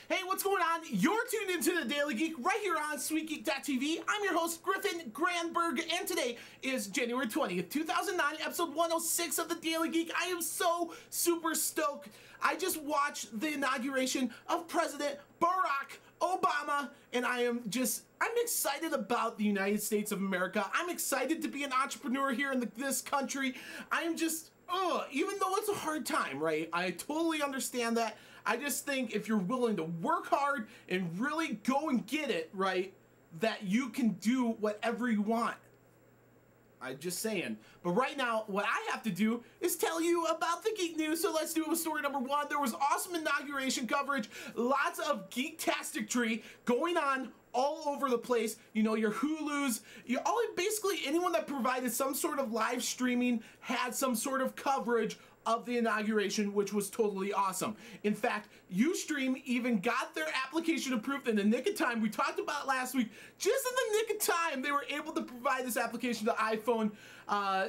Hey, what's going on? You're tuned into the Daily Geek right here on SweetGeekTV. I'm your host, Griffin Granberg, and today is January 20th, 2009, episode 106 of the Daily Geek. I am so super stoked. I just watched the inauguration of President Barack Obama, and I'm excited about the United States of America. I'm excited to be an entrepreneur here in this country. I am just, even though it's a hard time, right? I totally understand that. I just think if you're willing to work hard and really go and get it, right, that you can do whatever you want. I'm just saying. But right now, what I have to do is tell you about the geek news. So let's do it with story number one. There was awesome inauguration coverage. Lots of geek-tastic-tree going on all over the place. You know, your Hulus, basically anyone that provided some sort of live streaming had some sort of coverage of the inauguration, which was totally awesome. In fact, Ustream even got their application approved in the nick of time. We talked about it last week. Just in the nick of time, they were able to provide this application to iPhone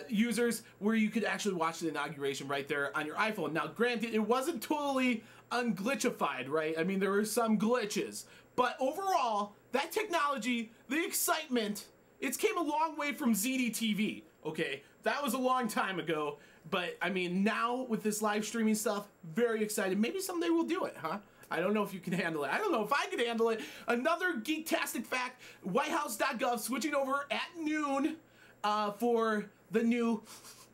users where you could actually watch the inauguration right there on your iPhone. Now, granted, it wasn't totally unglitchified, right? I mean, there were some glitches. But overall, that technology, the excitement, it's came a long way from ZDTV, okay? That was a long time ago, but I mean, now with this live streaming stuff, very excited. Maybe someday we'll do it, huh? I don't know if you can handle it. I don't know if I can handle it. Another geek-tastic fact, whitehouse.gov switching over at noon for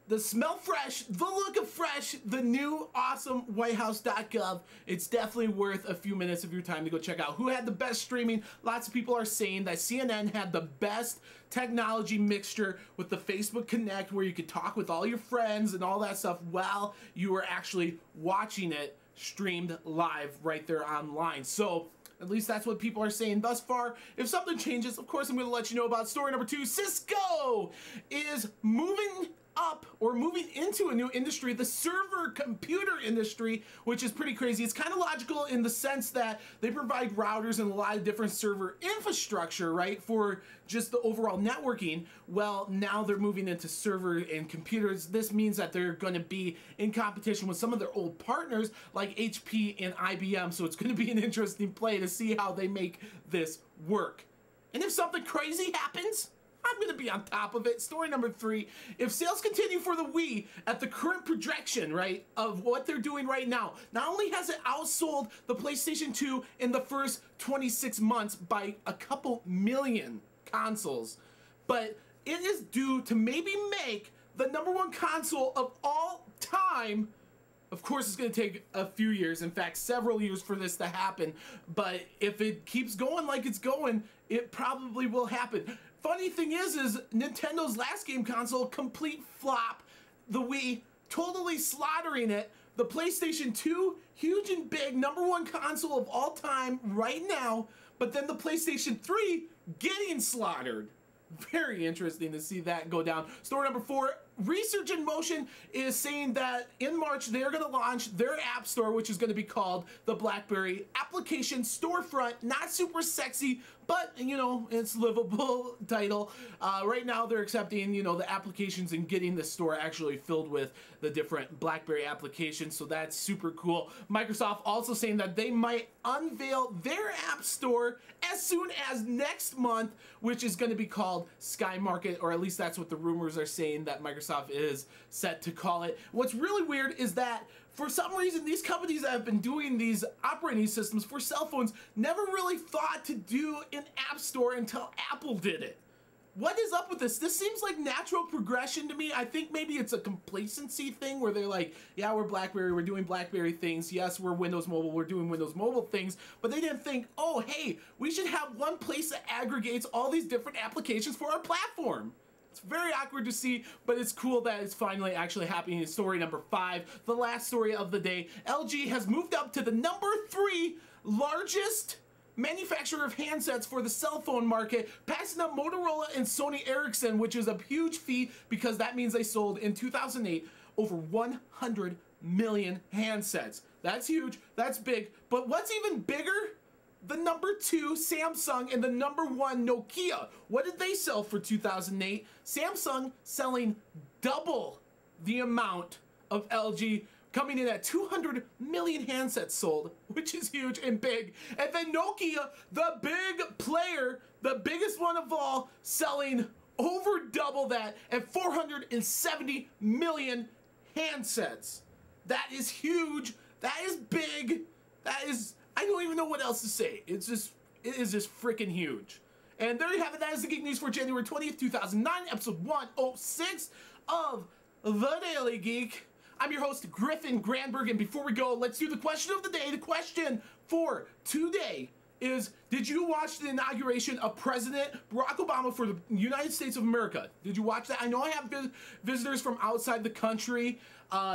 the smell fresh, the look of fresh, the new awesome whitehouse.gov. It's definitely worth a few minutes of your time to go check out who had the best streaming. Lots of people are saying that CNN had the best technology mixture with the Facebook Connect where you could talk with all your friends and all that stuff while you were actually watching it streamed live right there online. So at least that's what people are saying thus far. If something changes, of course, I'm going to let you know about story number two. Cisco is moving up or moving into a new industry, the server computer industry, which is pretty crazy. It's kind of logical in the sense that they provide routers and a lot of different server infrastructure, right, for just the overall networking. Well, now they're moving into server and computers. This means that they're going to be in competition with some of their old partners like HP and IBM. So it's going to be an interesting play to see how they make this work. And if something crazy happens, I'm going to be on top of it. Story number three, if sales continue for the Wii at the current projection, right, of what they're doing right now, not only has it outsold the PlayStation 2 in the first 26 months by a couple million consoles, but it is due to maybe make the #1 console of all time. Of course, it's going to take a few years, in fact, several years for this to happen, but if it keeps going like it's going, it probably will happen. Funny thing is Nintendo's last game console, complete flop. The Wii, totally slaughtering it. The PlayStation 2, huge and big, #1 console of all time right now, but then the PlayStation 3 getting slaughtered. Very interesting to see that go down. Story number four, Research in Motion is saying that in March they're going to launch their app store, which is going to be called the Blackberry Application Storefront. Not super sexy, but, you know, it's livable title. Right now they're accepting, you know, the applications and getting the store actually filled with the different Blackberry applications, so that's super cool. Microsoft also saying that they might unveil their app store as soon as next month, which is going to be called SkyMarket, or at least that's what the rumors are saying that Microsoft is set to call it. What's really weird is that for some reason these companies that have been doing these operating systems for cell phones never really thought to do an app store until Apple did it. What is up with this? This seems like natural progression to me. I think maybe it's a complacency thing where they're like, yeah, we're BlackBerry, we're doing BlackBerry things. Yes, we're Windows Mobile, we're doing Windows Mobile things. But they didn't think, oh, hey, we should have one place that aggregates all these different applications for our platform. It's very awkward to see, but it's cool that it's finally actually happening. In story number five, the last story of the day, LG has moved up to the #3 largest manufacturer of handsets for the cell phone market, passing up Motorola and Sony Ericsson, which is a huge feat because that means they sold in 2008 over 100 million handsets. That's huge, that's big, but what's even bigger? The #2 Samsung and the #1 Nokia. What did they sell for 2008? Samsung selling double the amount of LG, coming in at 200 million handsets sold which is huge and big. And then Nokia, the big player, the biggest one of all, selling over double that at 470 million handsets. That is huge. That is big. That is, I don't even know what else to say. It is just freaking huge. And there you have it. That is the Geek News for January 20th, 2009, episode 106 of The Daily Geek. I'm your host, Griffin Granberg, and before we go, let's do the question of the day. The question for today is, did you watch the inauguration of President Barack Obama for the United States of America? Did you watch that? I know I have visitors from outside the country,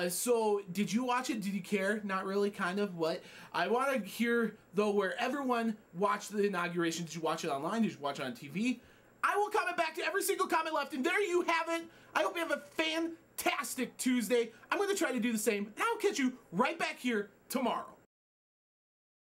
so did you watch it? Did you care? Not really, kind of, what? I want to hear, though, where everyone watched the inauguration. Did you watch it online? Did you watch it on TV? I will comment back to every single comment left, and there you have it. I hope you have a fantastic Tuesday. I'm going to try to do the same, and I'll catch you right back here tomorrow.